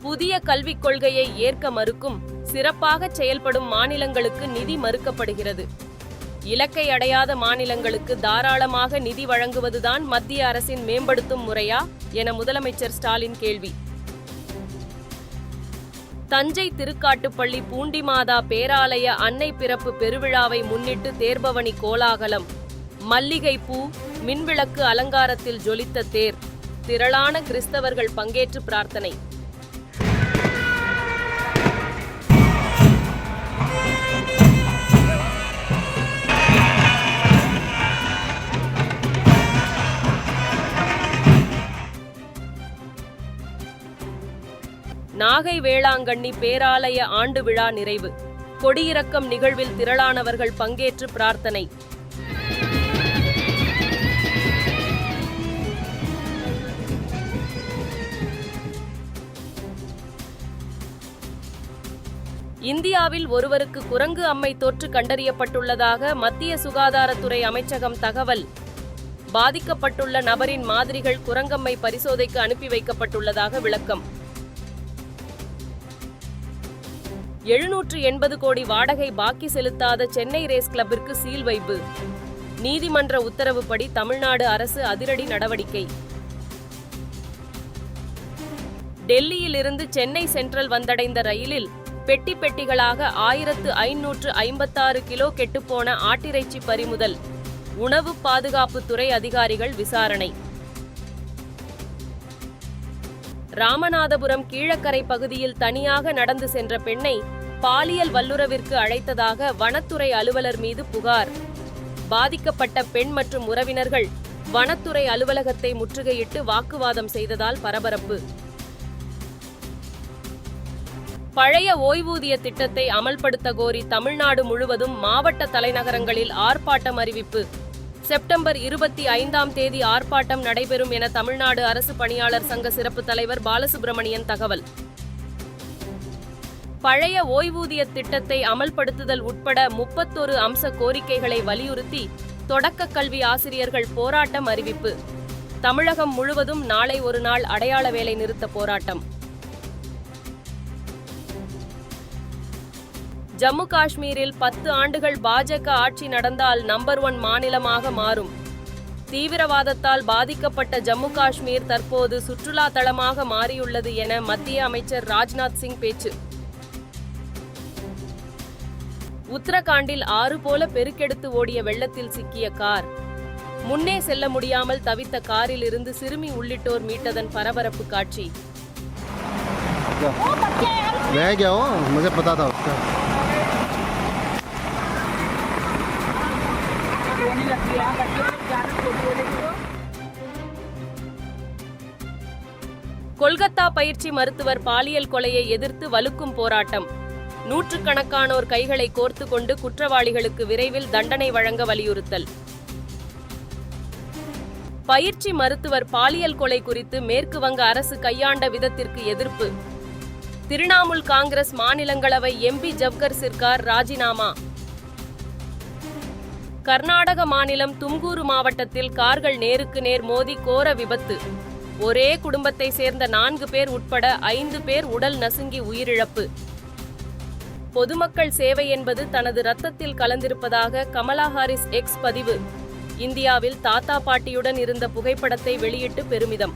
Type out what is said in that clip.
புதிய கல்விக் கொள்கையை ஏற்க மறுக்கும் சிறப்பாக செயல்படும் மாநிலங்களுக்கு நிதி மறுக்கப்படுகிறது. இலக்கை அடையாத மாநிலங்களுக்கு தாராளமாக நிதி வழங்குவதுதான் மத்திய அரசின் மேம்படுத்தும் முறையா என முதலமைச்சர் ஸ்டாலின் கேள்வி. தஞ்சை திருக்காட்டுப்பள்ளி பூண்டிமாதா பேராலய அன்னை பிறப்பு பெருவிழாவை முன்னிட்டு தேர்பவனி கோலாகலம். மல்லிகை பூ, மின்விளக்கு அலங்காரத்தில் ஜொலித்த தேர். திரளான கிறிஸ்தவர்கள் பங்கேற்று பிரார்த்தனை. நாகை வேளாங்கண்ணி பேராலய ஆண்டு விழா நிறைவு. கொடியிறக்கம் நிகழ்வில் திரளானவர்கள் பங்கேற்று பிரார்த்தனை. இந்தியாவில் ஒருவருக்கு குரங்கு அம்மை தொற்று கண்டறியப்பட்டுள்ளதாக மத்திய சுகாதாரத்துறை அமைச்சகம் தகவல். பாதிக்கப்பட்டுள்ள நபரின் மாதிரிகள் குரங்கம்மை பரிசோதனைக்கு அனுப்பி வைக்கப்பட்டுள்ளதாக விளக்கம். 780 கோடி வாடகை பாக்கி செலுத்தாத சென்னை ரேஸ் கிளப்பிற்கு சீல் வைப்பு. நீதிமன்ற உத்தரவுப்படி தமிழ்நாடு அரசு அதிரடி நடவடிக்கை. டெல்லியில் இருந்து சென்னை சென்ட்ரல் வந்தடைந்த ரயிலில் பெட்டி பெட்டிகளாக 1556 கிலோ கெட்டுப்போன ஆட்டிறைச்சி பறிமுதல். உணவு பாதுகாப்புத்துறை அதிகாரிகள் விசாரணை. ராமநாதபுரம் கீழக்கரை பகுதியில் தனியாக நடந்து சென்ற பெண்ணை பாலியல் வல்லுறவிற்கு அழைத்ததாக வனத்துறை அலுவலர் மீது புகார். பாதிக்கப்பட்ட பெண் மற்றும் உறவினர்கள் வனத்துறை அலுவலகத்தை முற்றுகையிட்டு வாக்குவாதம் செய்ததால் பரபரப்பு. பழைய ஓய்வூதிய திட்டத்தை அமல்படுத்த கோரி தமிழ்நாடு முழுவதும் மாவட்ட தலைநகரங்களில் ஆர்ப்பாட்டம் அறிவிப்பு. செப்டம்பர் 25ஆம் தேதி ஆர்ப்பாட்டம் நடைபெறும் என தமிழ்நாடு அரசு பணியாளர் சங்க சிறப்பு தலைவர் பாலசுப்ரமணியன் தகவல். பழைய ஓய்வூதிய திட்டத்தை அமல்படுத்துதல் உட்பட 31 அம்ச கோரிக்கைகளை வலியுறுத்தி தொடக்க கல்வி ஆசிரியர்கள் போராட்டம் அறிவிப்பு. தமிழகம் முழுவதும் நாளை ஒரு நாள் அடையாள வேலை நிறுத்த போராட்டம். ஜம்மு காஷ்மீரில் 10 ஆண்டுகள் பாஜக ஆட்சி நடந்தால் நம்பர் 1 மாநிலமாக மாறும். தீவிரவாதத்தால் பாதிக்கப்பட்ட ஜம்மு காஷ்மீர் தற்போது சுற்றுலா தளமாக மாறியுள்ளது என மத்திய அமைச்சர் ராஜ்நாத் சிங் பேச்சு. உத்தரகாண்டில் ஆறு போல பெருக்கெடுத்து ஓடிய வெள்ளத்தில் சிக்கிய கார். முன்னே செல்ல முடியாமல் தவித்த காரில் இருந்து சிறுமி உள்ளிட்டோர் மீட்டதன் பரபரப்பு காட்சி. கொல்கத்தா பயிற்சி மருத்துவர் பாலியல் கொலையை எதிர்த்து வலுக்கும் போராட்டம். நூற்றுக்கணக்கானோர் கைகளை கோர்த்து கொண்டு குற்றவாளிகளுக்கு விரைவில் தண்டனை வழங்க வலியுறுத்தல். பயிற்சி மருத்துவர் பாலியல் கொலை குறித்து மேற்கு வங்க அரசு கையாண்ட விதத்திற்கு எதிர்ப்பு. திரிணாமுல் காங்கிரஸ் மாநிலங்களவை எம்பி ஜவ்கர் சிர்கார் ராஜினாமா. கர்நாடக மாநிலம் தும்கூரு மாவட்டத்தில் கார்கள் நேருக்கு நேர் மோதி கோர விபத்து. ஒரே குடும்பத்தை சேர்ந்த 4 பேர் உட்பட 5 பேர் உடல் நசுங்கி உயிரிழப்பு. பொதுமக்கள் சேவை என்பது தனது ரத்தத்தில் கலந்திருப்பதாக கமலா ஹாரிஸ் எக்ஸ் பதிவு. இந்தியாவில் தாத்தா பாட்டியுடன் இருந்த புகைப்படத்தை வெளியிட்டு பெருமிதம்.